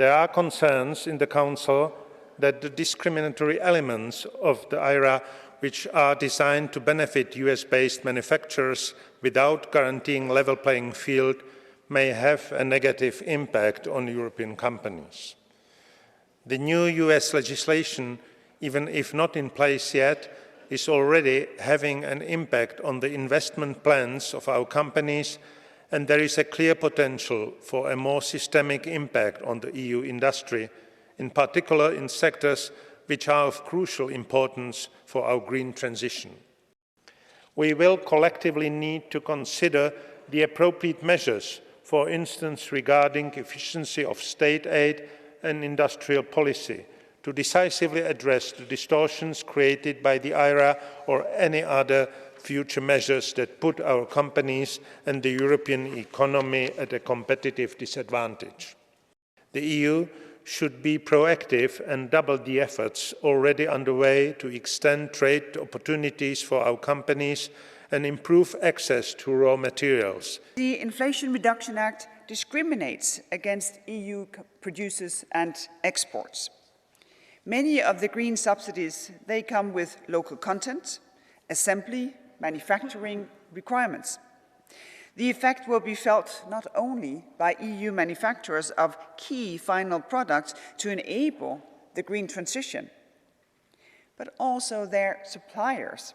There are concerns in the Council that the discriminatory elements of the IRA, which are designed to benefit US-based manufacturers without guaranteeing level playing field, may have a negative impact on European companies. The new US legislation, even if not in place yet, is already having an impact on the investment plans of our companies, and there is a clear potential for a more systemic impact on the EU industry, in particular in sectors which are of crucial importance for our green transition. We will collectively need to consider the appropriate measures, for instance regarding efficiency of state aid and industrial policy, to decisively address the distortions created by the IRA or any other future measures that put our companies and the European economy at a competitive disadvantage. The EU should be proactive and double the efforts already underway to extend trade opportunities for our companies and improve access to raw materials. The Inflation Reduction Act discriminates against EU producers and exports. Many of the green subsidies, they come with local content, assembly, manufacturing requirements. The effect will be felt not only by EU manufacturers of key final products to enable the green transition, but also their suppliers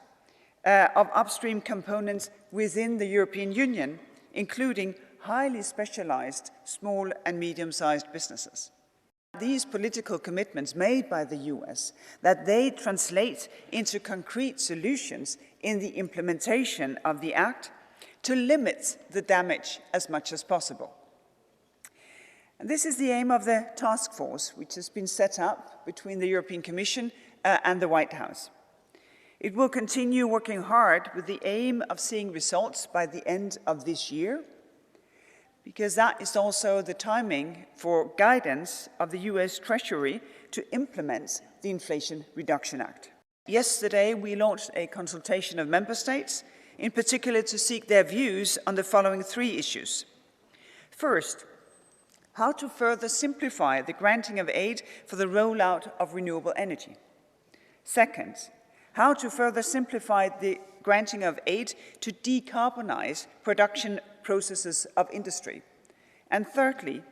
of upstream components within the European Union, including highly specialized small and medium-sized businesses. These political commitments made by the US, that they translate into concrete solutions in the implementation of the Act to limit the damage as much as possible. And this is the aim of the task force, which has been set up between the European Commission and the White House. It will continue working hard with the aim of seeing results by the end of this year, because that is also the timing for guidance of the US Treasury to implement the Inflation Reduction Act. Yesterday, we launched a consultation of member states, in particular to seek their views on the following three issues. First, how to further simplify the granting of aid for the rollout of renewable energy. Second, how to further simplify the granting of aid to decarbonize production processes of industry. And thirdly,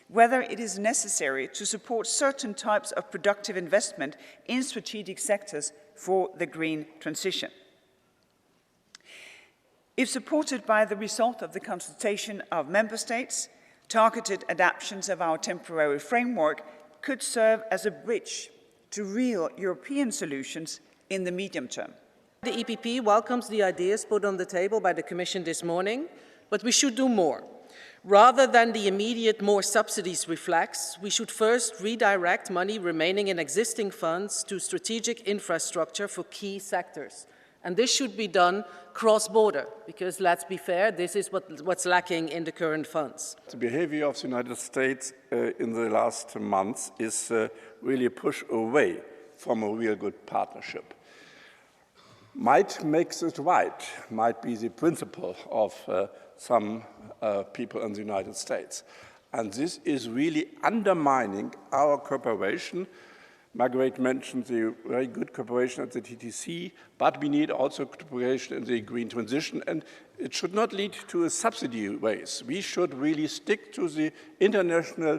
whether it is necessary to support certain types of productive investment in strategic sectors for the green transition. If supported by the result of the consultation of member states, targeted adaptations of our temporary framework could serve as a bridge to real European solutions in the medium term. The EPP welcomes the ideas put on the table by the Commission this morning, but we should do more. Rather than the immediate more subsidies reflects, we should first redirect money remaining in existing funds to strategic infrastructure for key sectors. And this should be done cross-border, because let's be fair, this is what's lacking in the current funds. The behavior of the United States in the last months is really a push away from a real good partnership. Might makes it right, might be the principle of some people in the United States. And this is really undermining our cooperation. Margaret mentioned the very good cooperation at the TTC, but we need also cooperation in the green transition, and it should not lead to a subsidy race. We should really stick to the international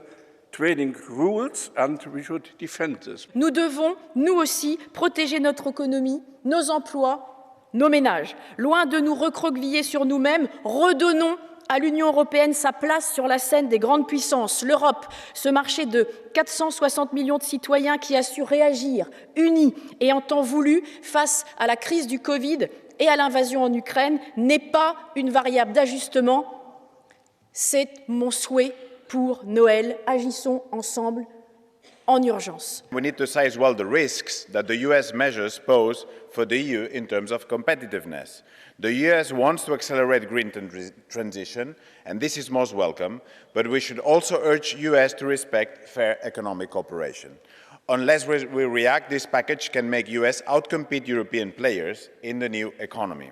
trading rules, and we should defend this. Nous devons, nous aussi, protéger notre économie, nos emplois, nos ménages. Loin de nous recroqueviller sur nous-mêmes, redonnons à l'Union européenne sa place sur la scène des grandes puissances. L'Europe, ce marché de 460 millions de citoyens qui a su réagir, unis et en temps voulu face à la crise du Covid et à l'invasion en Ukraine, n'est pas une variable d'ajustement. C'est mon souhait pour Noël. Agissons ensemble en urgence. We need to say as well the risks that the US measures pose for the EU in terms of competitiveness. The US wants to accelerate green transition, and this is most welcome, but we should also urge US to respect fair economic cooperation. Unless we react, this package can make US outcompete European players in the new economy.